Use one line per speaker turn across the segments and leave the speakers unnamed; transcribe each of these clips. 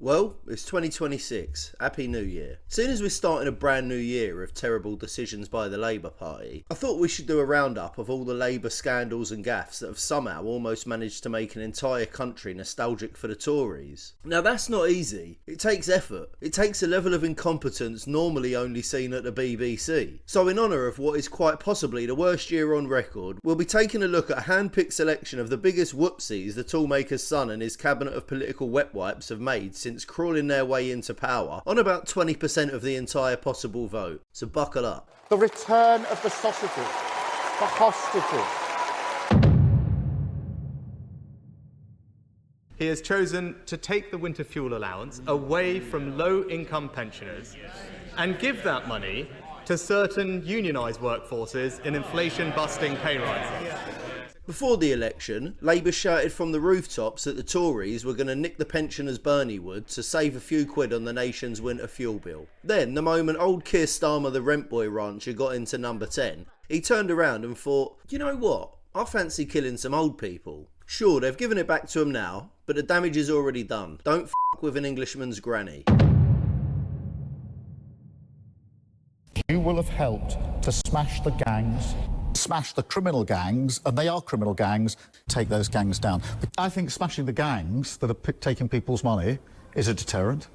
Well, it's 2026. Happy New Year. Seeing as we're starting a brand new year of terrible decisions by the Labour Party, I thought we should do a roundup of all the Labour scandals and gaffes that have somehow almost managed to make an entire country nostalgic for the Tories. Now that's not easy. It takes effort. It takes a level of incompetence normally only seen at the BBC. So in honour of what is quite possibly the worst year on record, we'll be taking a look at a hand-picked selection of the biggest whoopsies the toolmaker's son and his cabinet of political wet wipes have made since crawling their way into power on about 20% of the entire possible vote. So buckle up.
The return of the sausages, the hostages.
He has chosen to take the winter fuel allowance away from low-income pensioners and give that money to certain unionised workforces in inflation-busting pay rises.
Before the election, Labour shouted from the rooftops that the Tories were going to nick the pensioners' Bernie would to save a few quid on the nation's winter fuel bill. Then, the moment old Keir Starmer the rent boy rancher got into number 10, he turned around and thought, you know what, I fancy killing some old people. Sure, they've given it back to him now, but the damage is already done. Don't f*** with an Englishman's granny.
You will have helped to smash the gangs, smash the criminal gangs, and they are criminal gangs, take those gangs down. I think smashing the gangs that are taking people's money is a deterrent.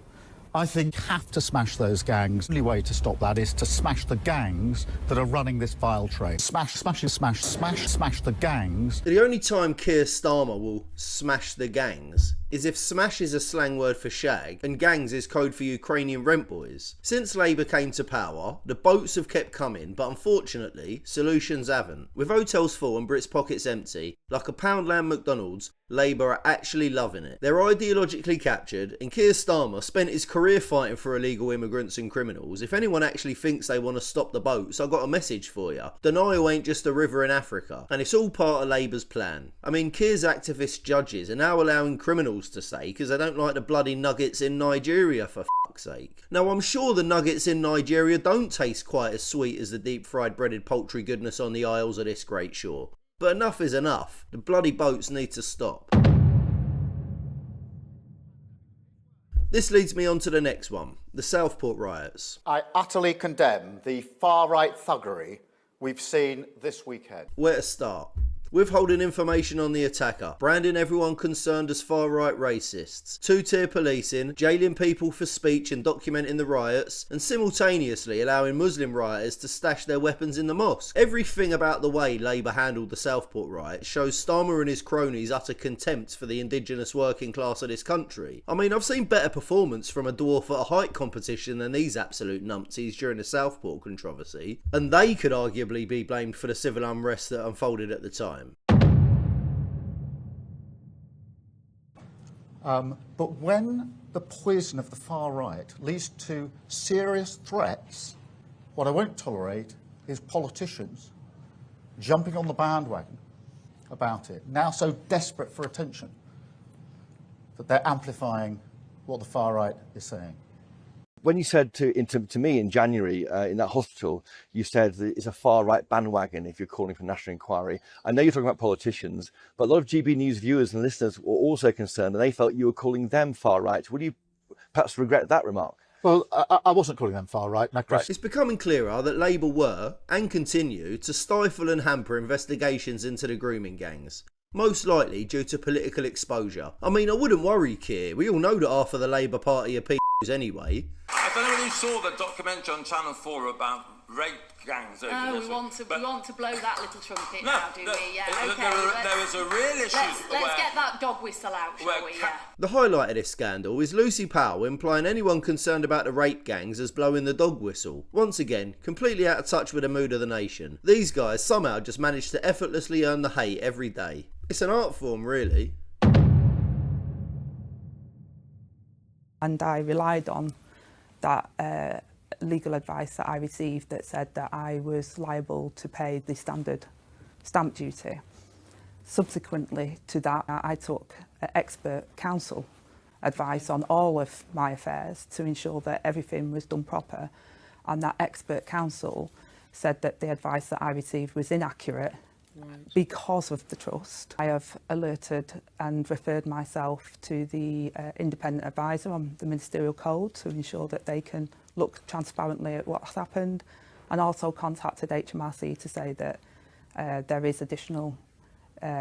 I think you have to smash those gangs. The only way to stop that is to smash the gangs that are running this vile trade. Smash the gangs.
The only time Keir Starmer will smash the gangs is if smash is a slang word for shag and gangs is code for Ukrainian rent boys. Since Labour came to power, the boats have kept coming, but unfortunately, solutions haven't. With hotels full and Brits' pockets empty, like a Poundland McDonald's, Labour are actually loving it. They're ideologically captured, and Keir Starmer spent his career fighting for illegal immigrants and criminals. If anyone actually thinks they want to stop the boats, I've got a message for you. Denial ain't just a river in Africa, and it's all part of Labour's plan. I mean, Keir's activist judges are now allowing criminals to say because they don't like the bloody nuggets in Nigeria, for fuck's sake. Now, I'm sure the nuggets in Nigeria don't taste quite as sweet as the deep-fried breaded poultry goodness on the aisles of this great shore. But enough is enough. The bloody boats need to stop. This leads me on to the next one, the Southport riots.
I utterly condemn the far-right thuggery we've seen this weekend.
Where to start? Withholding information on the attacker, branding everyone concerned as far-right racists, two-tier policing, jailing people for speech and documenting the riots, and simultaneously allowing Muslim rioters to stash their weapons in the mosque. Everything about the way Labour handled the Southport riots shows Starmer and his cronies' utter contempt for the indigenous working class of this country. I mean, I've seen better performance from a dwarf at a height competition than these absolute numpties during the Southport controversy, and they could arguably be blamed for the civil unrest that unfolded at the time.
But when the poison of the far right leads to serious threats, what I won't tolerate is politicians jumping on the bandwagon about it, now so desperate for attention that they're amplifying what the far right is saying.
When you said to me in January in that hospital, you said that it's a far-right bandwagon if you're calling for national inquiry. I know you're talking about politicians, but a lot of GB News viewers and listeners were also concerned, and they felt you were calling them far-right. Would you perhaps regret that remark?
Well, I wasn't calling them far-right. No,
right. It's becoming clearer that Labour were, and continue, to stifle and hamper investigations into the grooming gangs. Most likely due to political exposure. I mean, I wouldn't worry, Keir. We all know that half of the Labour Party are p***s anyway.
I don't know whether you saw the documentary on Channel 4 about rape gangs.
Oh, we want to blow that little trumpet now, do we? Yeah, okay.
There was a real issue.
Let's get that dog whistle out, shall we? Yeah.
The highlight of this scandal is Lucy Powell implying anyone concerned about the rape gangs as blowing the dog whistle. Once again, completely out of touch with the mood of the nation. These guys somehow just manage to effortlessly earn the hate every day. It's an art form, really.
And I relied on that legal advice that I received that said that I was liable to pay the standard stamp duty. Subsequently to that, I took expert counsel advice on all of my affairs to ensure that everything was done proper, and that expert counsel said that the advice that I received was inaccurate, because of the trust. I have alerted and referred myself to the independent advisor on the ministerial code to ensure that they can look transparently at what's happened, and also contacted HMRC to say that there is additional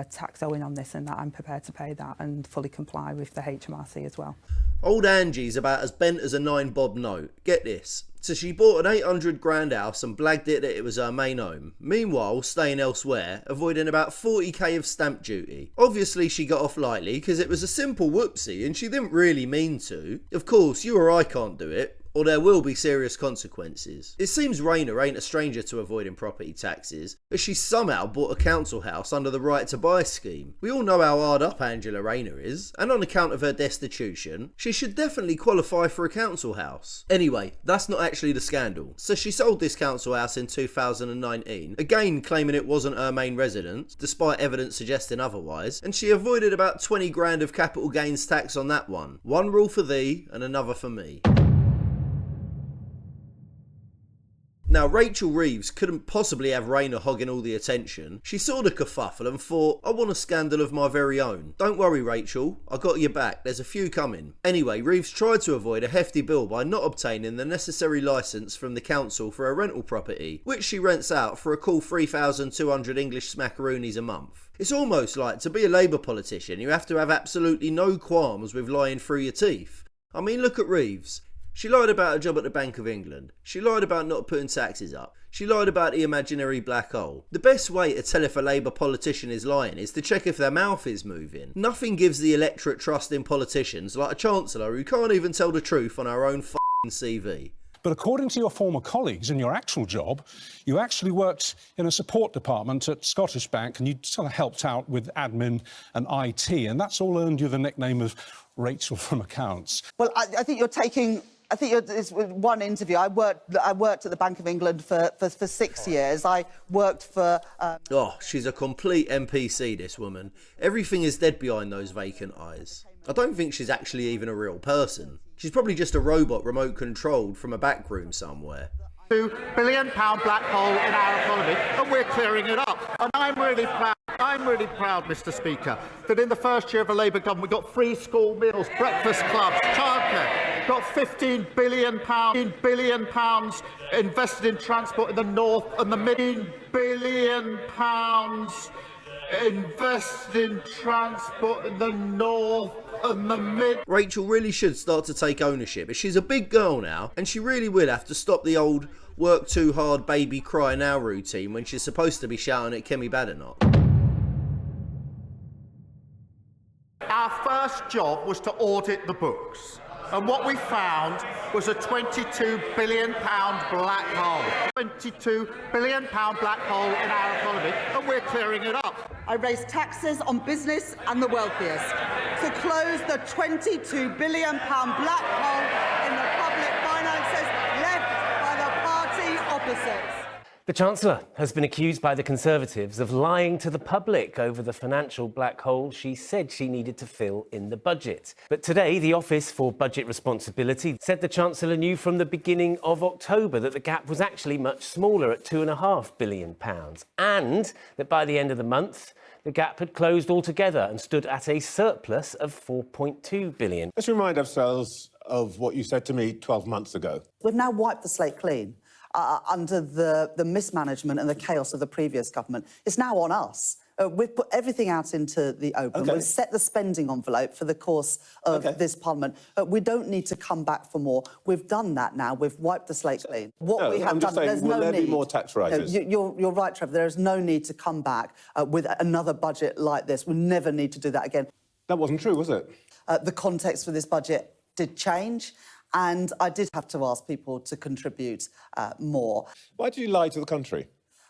tax owing on this and that I'm prepared to pay that and fully comply with the HMRC as well.
Old Angie's about as bent as a 9-bob note. Get this. So she bought an 800 grand house and blagged it that it was her main home. Meanwhile, staying elsewhere, avoiding about 40k of stamp duty. Obviously she got off lightly because it was a simple whoopsie and she didn't really mean to. Of course, you or I can't do it, or there will be serious consequences. It seems Rayner ain't a stranger to avoiding property taxes, as she somehow bought a council house under the right to buy scheme. We all know how hard up Angela Rayner is, and on account of her destitution, she should definitely qualify for a council house. Anyway, that's not actually the scandal. So she sold this council house in 2019, again claiming it wasn't her main residence, despite evidence suggesting otherwise, and she avoided about 20 grand of capital gains tax on that one. One rule for thee and another for me. Now, Rachel Reeves couldn't possibly have Rayner hogging all the attention. She saw the kerfuffle and thought, I want a scandal of my very own. Don't worry, Rachel, I got your back, there's a few coming. Anyway, Reeves tried to avoid a hefty bill by not obtaining the necessary licence from the council for a rental property, which she rents out for a cool 3,200 English smackaroonies a month. It's almost like, to be a Labour politician, you have to have absolutely no qualms with lying through your teeth. I mean, look at Reeves. She lied about a job at the Bank of England. She lied about not putting taxes up. She lied about the imaginary black hole. The best way to tell if a Labour politician is lying is to check if their mouth is moving. Nothing gives the electorate trust in politicians like a chancellor who can't even tell the truth on her own f***ing CV.
But according to your former colleagues in your actual job, you actually worked in a support department at Scottish Bank and you sort of helped out with admin and IT, and that's all earned you the nickname of Rachel from Accounts.
Well, I think you're taking... it's one interview. I worked at the Bank of England for 6 years. I worked for...
Oh, she's a complete NPC, this woman. Everything is dead behind those vacant eyes. I don't think she's actually even a real person. She's probably just a robot remote controlled from a back room somewhere.
£2 billion black hole in our economy, and we're clearing it up. And I'm really proud, Mr. Speaker, that in the first year of a Labour government we got free school meals, breakfast clubs, childcare, got £15 billion invested in transport in the north and the mid. £15 billion invested in transport in the north and the mid.
Rachel really should start to take ownership, as she's a big girl now, and she really will have to stop the old work too hard, baby cry now routine when she's supposed to be shouting at Kemi Badenoch.
Our first job was to audit the books, and what we found was a £22 billion black hole. £22 billion black hole in our economy, and we're clearing it up.
I raised taxes on business and the wealthiest to close the £22 billion black hole in the public finances left by the party opposites.
The Chancellor has been accused by the Conservatives of lying to the public over the financial black hole she said she needed to fill in the budget. But today, the Office for Budget Responsibility said the Chancellor knew from the beginning of October that the gap was actually much smaller at £2.5 billion, and that by the end of the month, the gap had closed altogether and stood at a surplus of £4.2 billion.
Let's remind ourselves of what you said to me 12 months ago.
We've now wiped the slate clean. Under the mismanagement and the chaos of the previous government. It's now on us. We've put everything out into the open.
Okay.
We've set the spending envelope for the course of this Parliament. We don't need to come back for more. We've done that now. We've wiped the slate clean. What we have
I'm just
done,
saying, will there be more tax rises?
You're right, Trevor. There is no need to come back with another budget like this. We never need to do that again.
That wasn't true, was it?
The context for this budget did change. And I did have to ask people to contribute more.
Why did you lie to the country?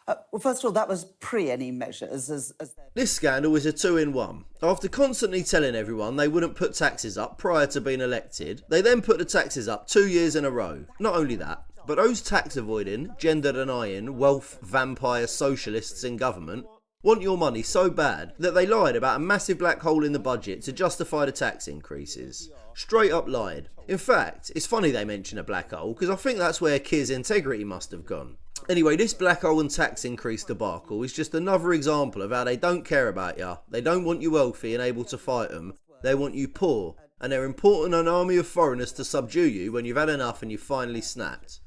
Well, first of all, that was pre any measures.
This scandal is a two-in-one. After constantly telling everyone they wouldn't put taxes up prior to being elected, they then put the taxes up 2 years in a row. Not only that, but those tax-avoiding, gender-denying, wealth vampire socialists in government want your money so bad that they lied about a massive black hole in the budget to justify the tax increases. Straight up lied. In fact, it's funny they mention a black hole, because I think that's where Keir's integrity must have gone. Anyway, this black hole and tax increase debacle is just another example of how they don't care about you. They don't want you wealthy and able to fight them. They want you poor, and they're importing an army of foreigners to subdue you when you've had enough and you've finally snapped.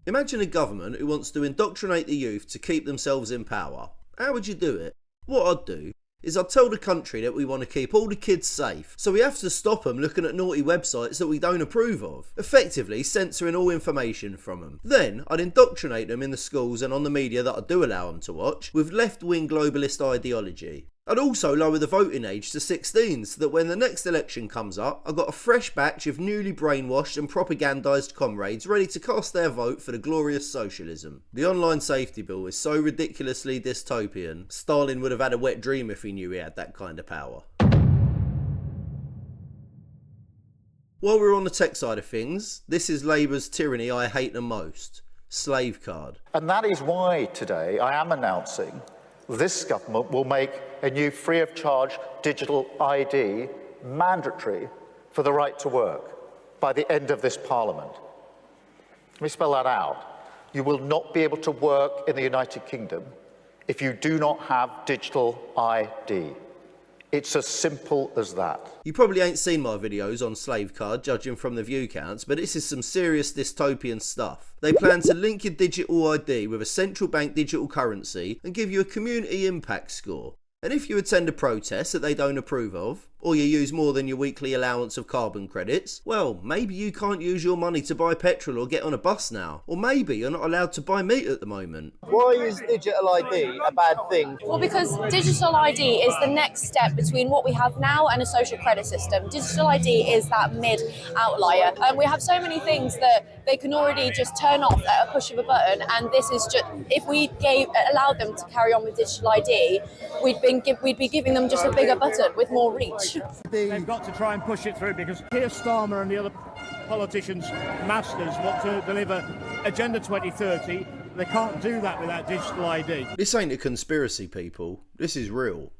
Imagine a government who wants to indoctrinate the youth to keep themselves in power. How would you do it? What I'd do is I'd tell the country that we want to keep all the kids safe, so we have to stop them looking at naughty websites that we don't approve of, effectively censoring all information from them. Then I'd indoctrinate them in the schools and on the media that I do allow them to watch with left-wing globalist ideology. I'd also lower the voting age to 16 so that when the next election comes up, I've got a fresh batch of newly brainwashed and propagandised comrades ready to cast their vote for the glorious socialism. The online safety bill is so ridiculously dystopian, Stalin would have had a wet dream if he knew he had that kind of power. While we're on the tech side of things, this is Labour's tyranny I hate the most: slave card.
And that is why today I am announcing this government will make a new free of charge digital ID mandatory for the right to work by the end of this Parliament. Let me spell that out. You will not be able to work in the United Kingdom if you do not have digital ID. It's as simple as that.
You probably ain't seen my videos on slave card, judging from the view counts, but this is some serious dystopian stuff. They plan to link your digital ID with a central bank digital currency and give you a community impact score. And if you attend a protest that they don't approve of, or you use more than your weekly allowance of carbon credits, well, maybe you can't use your money to buy petrol or get on a bus now. Or maybe you're not allowed to buy meat at the moment.
Why is digital ID a bad thing?
Well, because digital ID is the next step between what we have now and a social credit system. Digital ID is that mid-outlier. And we have so many things that they can already just turn off at a push of a button, and this is just, if we allowed them to carry on with digital ID, we'd be giving them just a bigger button with more reach.
They've got to try and push it through because Keir Starmer and the other politicians, masters, want to deliver Agenda 2030. They can't do that without digital ID.
This ain't a conspiracy, people. This is real.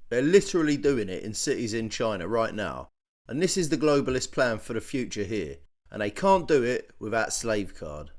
They're literally doing it in cities in China right now. And this is the globalist plan for the future here. And they can't do it without slave card.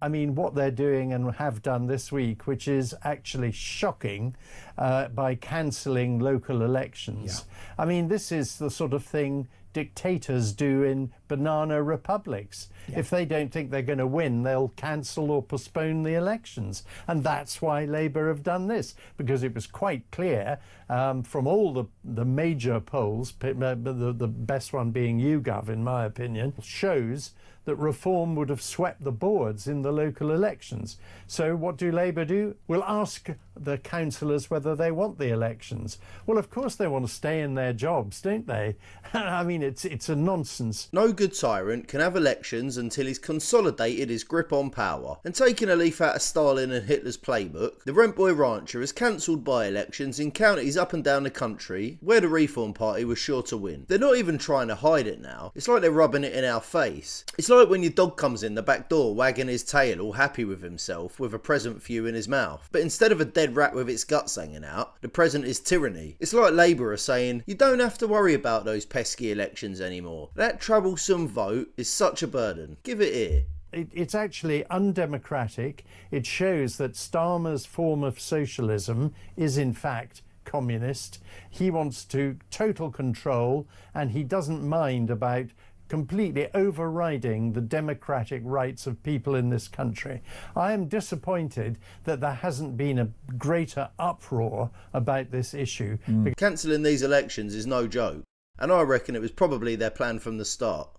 I mean, what they're doing and have done this week, which is actually shocking, by cancelling local elections. Yeah. I mean, this is the sort of thing dictators do in banana republics. Yeah. If they don't think they're going to win, they'll cancel or postpone the elections. And that's why Labour have done this, because it was quite clear from all the major polls, the best one being YouGov, in my opinion, shows that reform would have swept the boards in the local elections. So what do Labour do? We'll ask the councillors whether they want the elections. Well, of course they want to stay in their jobs, don't they? I mean, it's a nonsense.
No good tyrant can have elections until he's consolidated his grip on power. And taking a leaf out of Stalin and Hitler's playbook, the Rent Boy Rancher has cancelled by-elections in counties up and down the country where the Reform Party was sure to win. They're not even trying to hide it now. It's like they're rubbing it in our face. It's like when your dog comes in the back door wagging his tail all happy with himself with a present for you in his mouth. But instead of a dead rat with its guts hanging out, the present is tyranny. It's like Labour are saying, you don't have to worry about those pesky elections anymore. That troublesome vote is such a burden. Give it here.
It's actually undemocratic. It shows that Starmer's form of socialism is in fact communist. He wants to total control, and he doesn't mind about completely overriding the democratic rights of people in this country. I am disappointed that there hasn't been a greater uproar about this issue.
Cancelling these elections is no joke, and I reckon it was probably their plan from the start.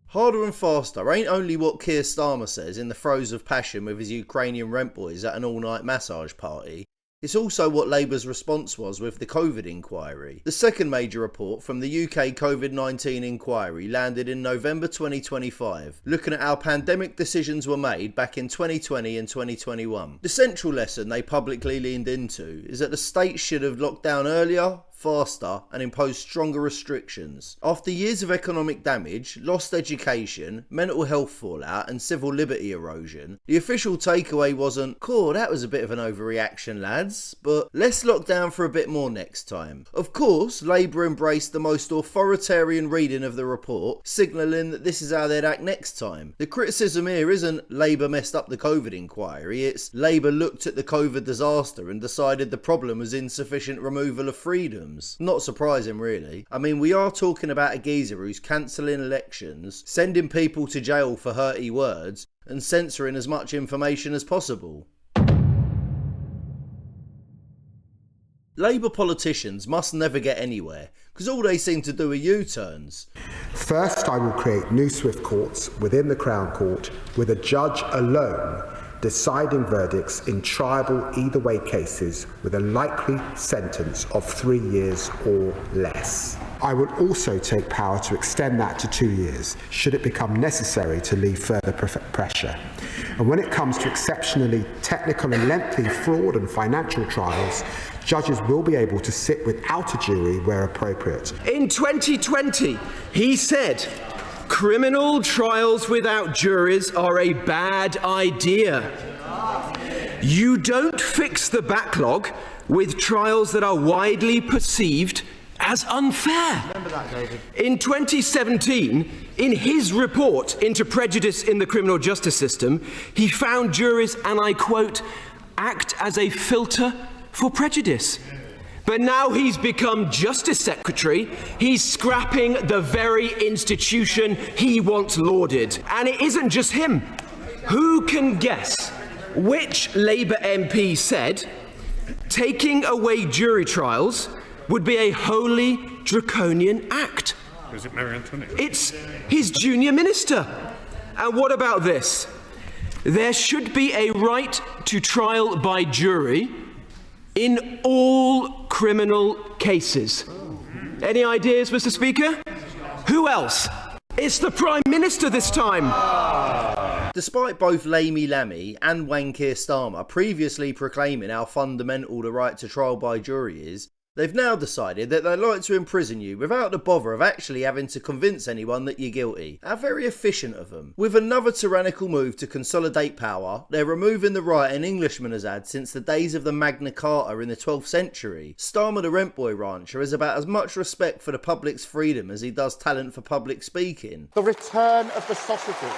Harder and faster ain't only what Keir Starmer says in the throes of passion with his Ukrainian rent boys at an all-night massage party. It's also what Labour's response was with the COVID inquiry. The second major report from the UK COVID-19 inquiry landed in November 2025, looking at how pandemic decisions were made back in 2020 and 2021. The central lesson they publicly leaned into is that the states should have locked down earlier, faster and impose stronger restrictions. After years of economic damage, lost education, mental health fallout and civil liberty erosion, the official takeaway wasn't, "Cool, that was a bit of an overreaction, lads, but let's lock down for a bit more next time." Of course, Labour embraced the most authoritarian reading of the report, signalling that this is how they'd act next time. The criticism here isn't Labour messed up the COVID inquiry, it's Labour looked at the COVID disaster and decided the problem was insufficient removal of freedoms. Not surprising, really. I mean, we are talking about a geezer who's cancelling elections, sending people to jail for hurty words, and censoring as much information as possible. Labour politicians must never get anywhere, because all they seem to do are U-turns.
First, I will create new Swift courts within the Crown Court, with a judge alone deciding verdicts in triable either way cases with a likely sentence of 3 years or less. I will also take power to extend that to 2 years, should it become necessary to leave further pressure. And when it comes to exceptionally technical and lengthy fraud and financial trials, judges will be able to sit without a jury where appropriate.
In 2020, he said, "Criminal trials without juries are a bad idea. You don't fix the backlog with trials that are widely perceived as unfair."
Remember that, David.
In 2017, in his report into prejudice in the criminal justice system, he found juries, and I quote, "act as a filter for prejudice." But now he's become Justice Secretary, he's scrapping the very institution he once lauded. And it isn't just him. Who can guess which Labour MP said taking away jury trials would be a wholly draconian act?
Is it Mary Antoinette?
It's his junior minister. And what about this? There should be a right to trial by jury in all criminal cases. Any ideas, Mr. Speaker? Who else? It's the Prime Minister this time.
Despite both Lamey Lammy and Wayne Keir Starmer previously proclaiming how fundamental the right to trial by jury is, they've now decided that they'd like to imprison you without the bother of actually having to convince anyone that you're guilty. How very efficient of them. With another tyrannical move to consolidate power, they're removing the right an Englishman has had since the days of the Magna Carta in the 12th century. Starmer the rent boy rancher has about as much respect for the public's freedom as he does talent for public speaking.
The return of the sausages.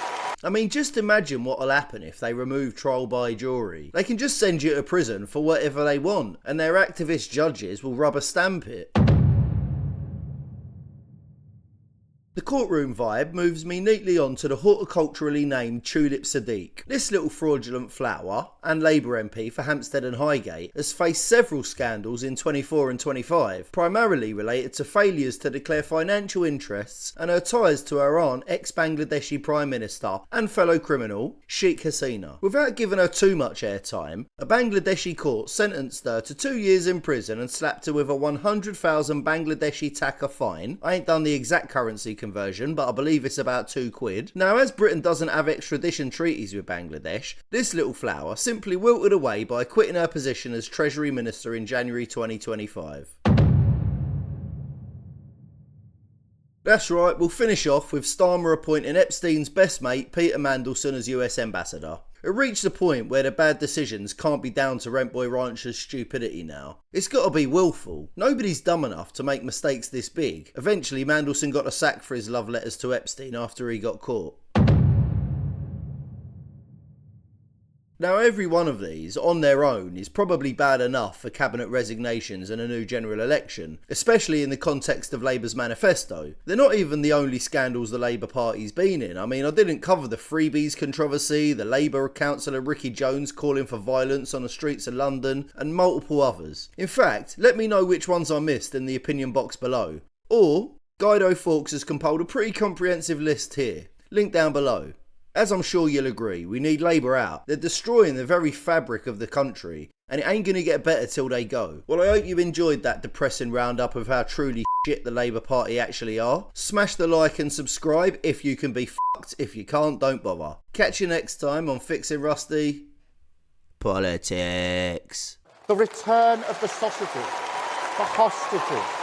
I mean, just imagine what'll happen if they remove trial by jury. They can just send you to prison for whatever they want, and their activist judges will rubber stamp it. The courtroom vibe moves me neatly on to the horticulturally named Tulip Sadiq. This little fraudulent flower, and Labour MP for Hampstead and Highgate, has faced several scandals in 24 and 25, primarily related to failures to declare financial interests and her ties to her aunt, ex-Bangladeshi Prime Minister and fellow criminal, Sheikh Hasina. Without giving her too much airtime, a Bangladeshi court sentenced her to 2 years in prison and slapped her with a 100,000 Bangladeshi taka fine. I ain't done the exact currency conversion, but I believe it's about £2. Now, as Britain doesn't have extradition treaties with Bangladesh, this little flower simply wilted away by quitting her position as Treasury Minister in January 2025. That's right, we'll finish off with Starmer appointing Epstein's best mate, Peter Mandelson, as US Ambassador. It reached a point where the bad decisions can't be down to Rentboy Rancher's stupidity now. It's got to be willful. Nobody's dumb enough to make mistakes this big. Eventually, Mandelson got a sack for his love letters to Epstein after he got caught. Now, every one of these, on their own, is probably bad enough for cabinet resignations and a new general election, especially in the context of Labour's manifesto. They're not even the only scandals the Labour Party's been in. I mean, I didn't cover the freebies controversy, the Labour councillor Ricky Jones calling for violence on the streets of London, and multiple others. In fact, let me know which ones I missed in the opinion box below. Or, Guido Fawkes has compiled a pretty comprehensive list here. Link down below. As I'm sure you'll agree, we need Labour out. They're destroying the very fabric of the country, and it ain't going to get better till they go. Well, I hope you enjoyed that depressing roundup of how truly shit the Labour Party actually are. Smash the like and subscribe if you can be fucked. If you can't, don't bother. Catch you next time on Fixing Rusty Politics.
The return of the sausages. The hostages.